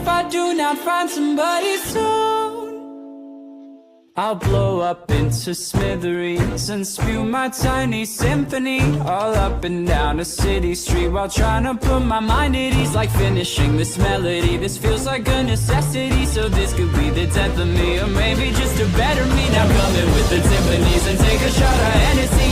if I do not find somebody soon. I'll blow up into smithereens and spew my tiny symphony all up and down a city street while trying to put my mind at ease. Like finishing this melody, this feels like a necessity. So this could be the death of me, or maybe just a better me. Now come in with the timpanis and take a shot of Hennessy.